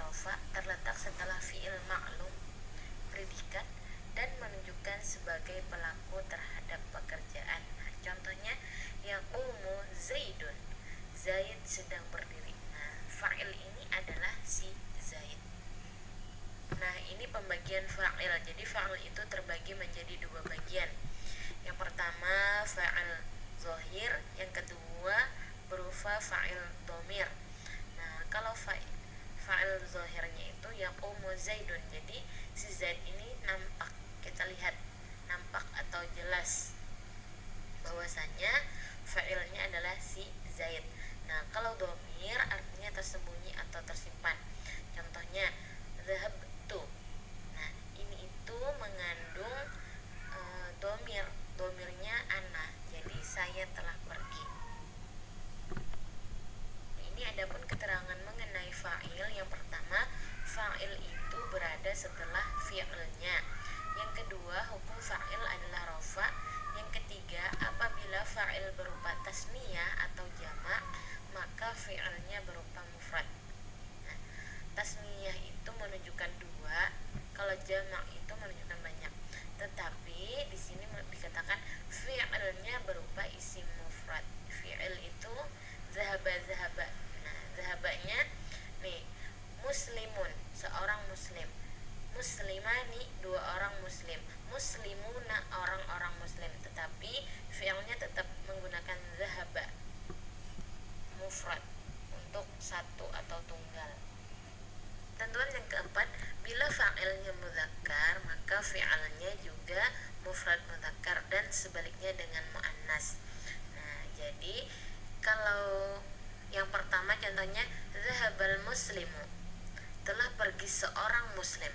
rofa terletak setelah fi'il ma'lum predikat dan menunjukkan sebagai pelaku terhadap pekerjaan. Nah, contohnya yaqumu Zaidun, Zaid sedang berdiri. Nah, fa'il ini adalah si Zaid. Nah, ini pembagian fa'il. Jadi fa'il itu terbagi menjadi dua bagian. Yang pertama fa'il zahir, yang kedua berupa fa'il dhamir. Nah, kalau fa'il zahirnya itu yaqumu Zaidun, jadi si Zaid ini nampak, kita lihat nampak atau jelas bahwasanya fa'ilnya adalah si Zaid. Nah, kalau dhamir artinya tersembunyi atau tersimpan. Contohnya dhahabtu. Nah, ini itu mengandung dhamir, dhamirnya ana, jadi saya telah pergi. Ini adapun keterangan mengenai fa'il. Yang pertama, fa'il itu berada setelah fi'ilnya. Yang kedua, hukum fa'il adalah rofa. Yang ketiga, apabila fa'il berupa tasniyah atau jamak, maka fi'ilnya berupa mufrad. Nah, tasniyah itu menunjukkan dua, kalau jamak itu menunjukkan banyak. Tetapi di sini dikatakan fi'ilnya berupa isim mufrad. Fi'il itu zahaba. Nah, zahabanya nih muslimun, seorang muslim. Muslimani, dua orang muslim. Muslimuna, orang-orang muslim. Tetapi fi'ilnya tetap menggunakan zahaba mufrad untuk satu atau tunggal. Tentuan yang keempat, bila fa'ilnya mudzakkar maka fi'ilnya juga mufrad mudzakkar, dan sebaliknya dengan muannas. Nah, jadi kalau yang pertama contohnya zahabal muslimu, telah pergi seorang muslim.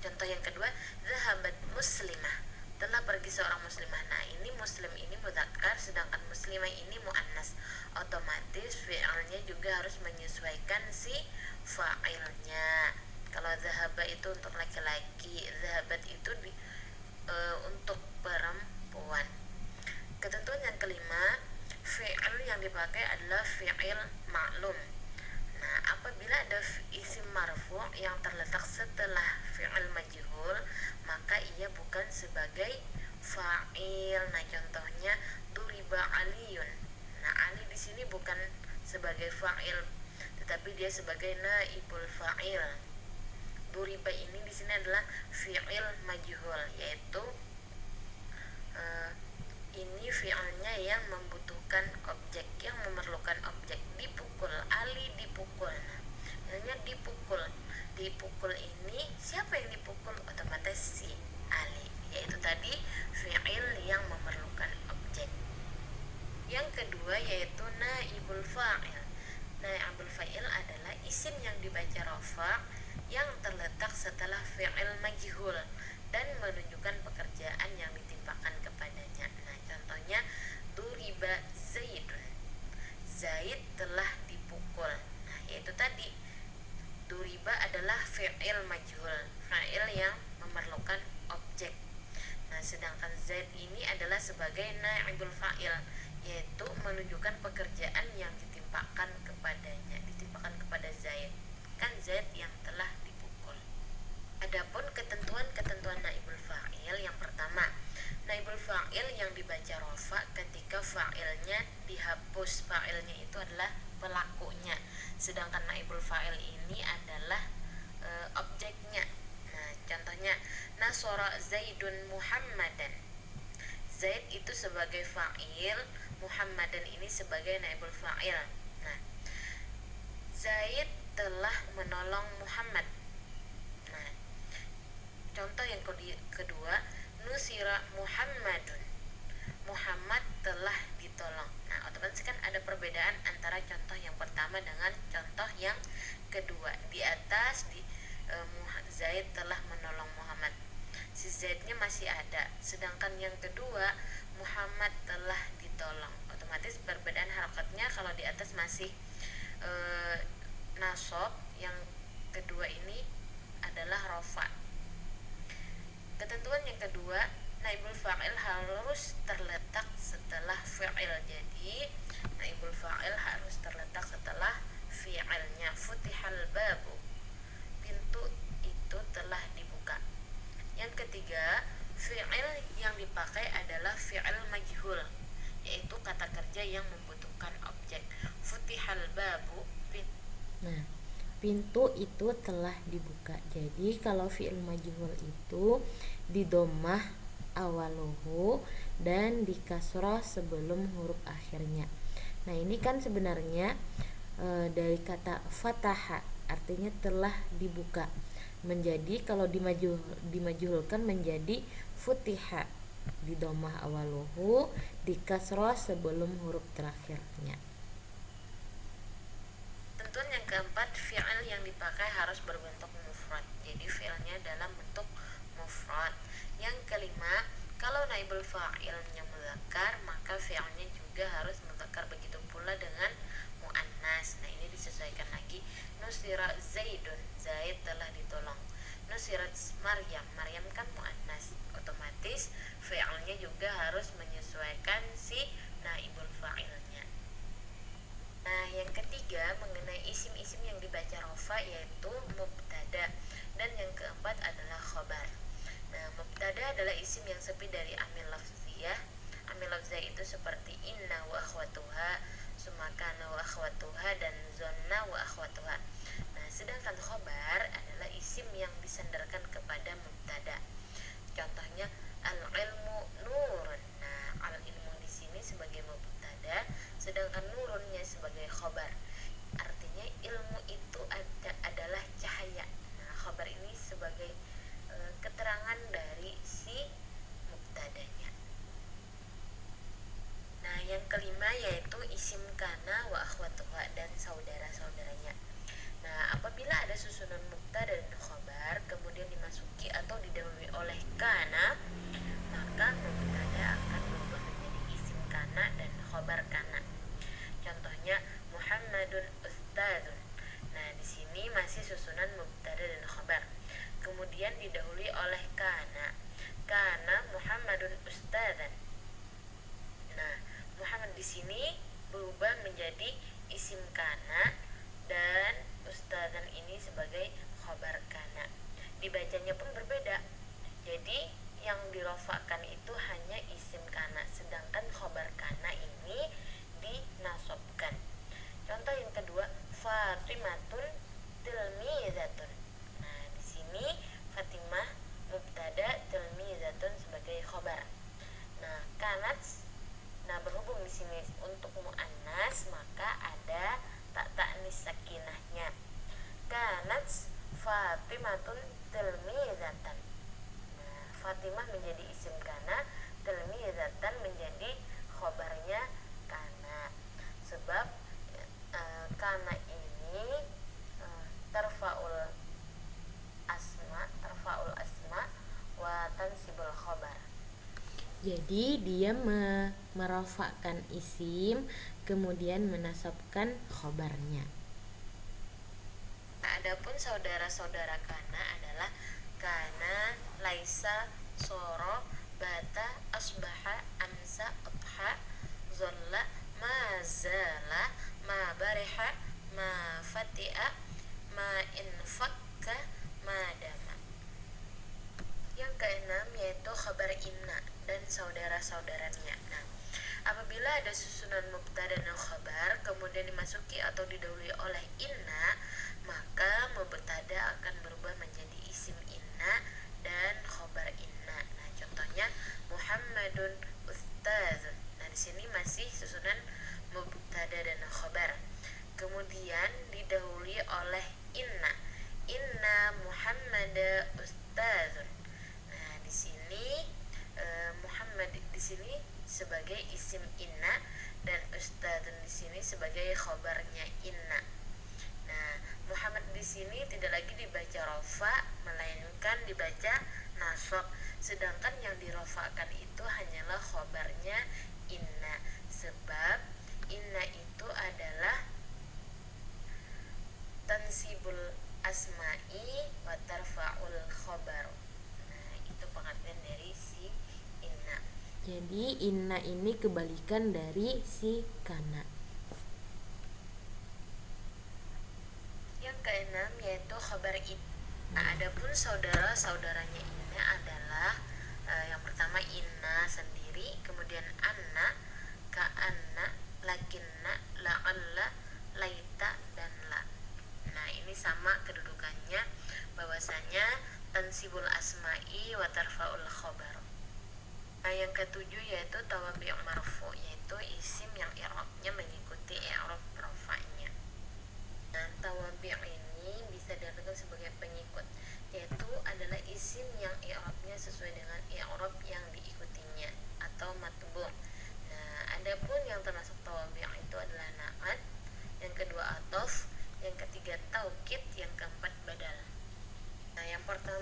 Contoh yang kedua zahabat muslimah, telah pergi seorang muslimah. Nah, ini muslim ini mudzakkar sedangkan muslimah ini muannas. Otomatis fi'ilnya juga harus menyesuaikan si fa'ilnya. Kalau zahaba itu untuk laki-laki, zahabat itu untuk perempuan. Ketentuan yang kelima, fi'il yang dipakai adalah fi'il ma'lum. Nah, apabila ada isim marfu' yang terletak setelah fi'il majhul, maka ia bukan sebagai fa'il. Nah, contohnya duriba aliyun. Nah, Ali di sini bukan sebagai fa'il, tetapi dia sebagai naibul fa'il. Duriba ini di sini adalah fi'il majhul, yaitu ini fi'ilnya yang membutuhkan objek, yang memerlukan objek. Dipukul, Ali dipukul. Nah, misalnya dipukul ini siapa yang dipukul? Otomatis si Ali, yaitu tadi fi'il yang memerlukan objek. Yang kedua yaitu naibul fa'il. Naibul fa'il adalah isim yang dibaca rafa yang terletak setelah fi'il majhul dan menunjukkan pekerjaan yang ditimpakan kepadanya. Nah, contohnya duriba Zaidun, Zaid telah dipukul. Nah, yaitu tadi duriba adalah fi'il majhul, fa'il yang memerlukan objek. Nah, sedangkan Zaid ini adalah sebagai naibul fa'il, yaitu menunjukkan pekerjaan yang ditimpakan kepada Zaid. Kan Zaid yang telah dipukul. Adapun ketentuan naibul fa'il, yang pertama, naibul fa'il yang dibaca rafa ketika fa'ilnya dihapus. Fa'ilnya itu adalah pelakunya, sedangkan naibul fa'il ini adalah objeknya. Nah, contohnya nasara Zaidun Muhammadan. Zaid itu sebagai fa'il, Muhammadan ini sebagai naibul fa'il. Nah, Zaid telah menolong Muhammad. Nah, contoh yang kedua, nusira Muhammadun, Muhammad telah ditolong. Nah, otomatis kan ada perbedaan antara contoh yang pertama dengan contoh yang kedua. Di atas Zaid telah menolong Muhammad, si Zaidnya masih ada, sedangkan yang kedua Muhammad telah ditolong. Otomatis perbedaan harokatnya, kalau di atas masih nasab, yang kedua ini adalah rofa. Ketentuan yang kedua, naibul fa'il harus terletak setelah fi'il. Jadi naibul fa'il harus terletak setelah fi'ilnya. Futihal babu, pintu itu telah dibuka. Jadi kalau fi'il majhul itu di dhammah awaluhu dan di kasrah sebelum huruf akhirnya. Nah, ini kan sebenarnya dari kata fataha, artinya telah dibuka, menjadi kalau dimajhulkan menjadi futiha, di dhammah awaluhu, di kasrah sebelum huruf terakhirnya. Tentuan yang keempat, fi'il yang dipakai harus berbentuk mufrad. Jadi fi'ilnya dalam bentuk mufrad. Yang kelima, kalau naibul fa'ilnya mudzakkar, maka fi'ilnya juga harus mudzakkar, begitu pula dengan muannas. Nah, ini disesuaikan lagi. Nusira Zaidun, Zaid telah ditolong. Nusirat Maryam, Maryam kan muannas, otomatis fi'ilnya juga harus menyesuaikan si naibul fa'ilnya. Nah, yang ketiga mengenai isim-isim yang dibaca rofa, yaitu mubtada, dan yang keempat adalah khobar. Nah, mubtada adalah isim yang sepi dari amil lafziyah. Amil lafziyah itu seperti inna wa akhwatuha, sumakana wa akhwatuha, dan zonna wa akhwatuha. Nah, sedangkan khobar adalah isim yang disandarkan kepada mubtada. Contohnya al-ilmu nurun. Nah, al-ilmu di sini sebagai mubtada, sedangkan nurunnya sebagai khobar. Artinya ilmu itu adalah cahaya. Nah, khobar ini sebagai keterangan dari si mubtadanya. Nah, yang kelima yaitu isim kana wa akhwatuha dan saudara-saudaranya. Nah, apabila ada susunan mubtada dan khobar kemudian dimasuki atau didahului oleh kana, maka mubtada akan berubah menjadi isim kana dan khobar kana. Contohnya Muhammadun ustadzun. Nah, di sini masih susunan mubtada dan khobar. Kemudian didahului oleh kana. Kana Muhammadun ustadzan. Nah, Muhammad di sini berubah menjadi isim kana dan ustadzan ini sebagai khobar kana. Dibacanya pun berbeda. Jadi yang dirofakkan itu hanya isim kana, sedangkan khobar kana ini dinasobkan. Contoh yang kedua, Fatimatun tilmizatun. Nah, di sini Fatimah mubtada, tilmizatun sebagai khobar. Nah, kanat, nah berhubung di sini untuk muannas, maka ada tak ta'nis sakinahnya. Kanat Fatimatun tilmizatan. Nah, Fatimah menjadi isim kana, tilmizatan menjadi khobarnya kana. Sebab kana ini tarfaul asma wa tansibul khobar. Jadi dia merafakkan isim kemudian menasabkan khobarnya. Nah, adapun saudara-saudara kana adalah kana, laisa, soro, bata, asbaha, amsa, adha, zolla, mazala, ma bariha, ma fati'a, ma infakka, ma dama. Yang keenam yaitu khabar inna dan saudara-saudaranya. Nah, apabila ada susunan mubtada dan khabar kemudian dimasuki atau didahului oleh inna, maka mubtada akan berubah menjadi isim inna dan khabar inna. Nah, contohnya Muhammadun ustaz. Nah, di sini masih susunan mubtada dan khabar. Kemudian didahului oleh inna. Inna Muhammad ustazun. Nah, di sini Muhammad di sini sebagai isim inna dan ustadzun di sini sebagai khabarnya inna. Nah, Muhammad di sini tidak lagi dibaca rofa melainkan dibaca nasab, sedangkan yang dirofakkan itu hanyalah khabarnya inna, sebab inna itu adalah tansibul asma'i wa tarfa'ul khabar. Nah, itu pengertian dari si inna. Jadi inna ini kebalikan dari si kana. Yang keenam yaitu khabar inna. Nah, adapun saudara-saudaranya inna adalah yang pertama inna sendiri, kemudian anna, ka'anna, lakinna, la'alla, laita, dan la. Nah, ini sama kedudukannya, bahwasanya tansibul asma'i wa tarfa'ul khobar. Nah, yang ketujuh yaitu tawabi' marfu, yaitu isim yang i'rabnya mengikuti i'rab rafa'nya. Nah, tawabi' ini bisa diartikan sebagai pengikut, yaitu adalah isim yang i'rabnya sesuai dengan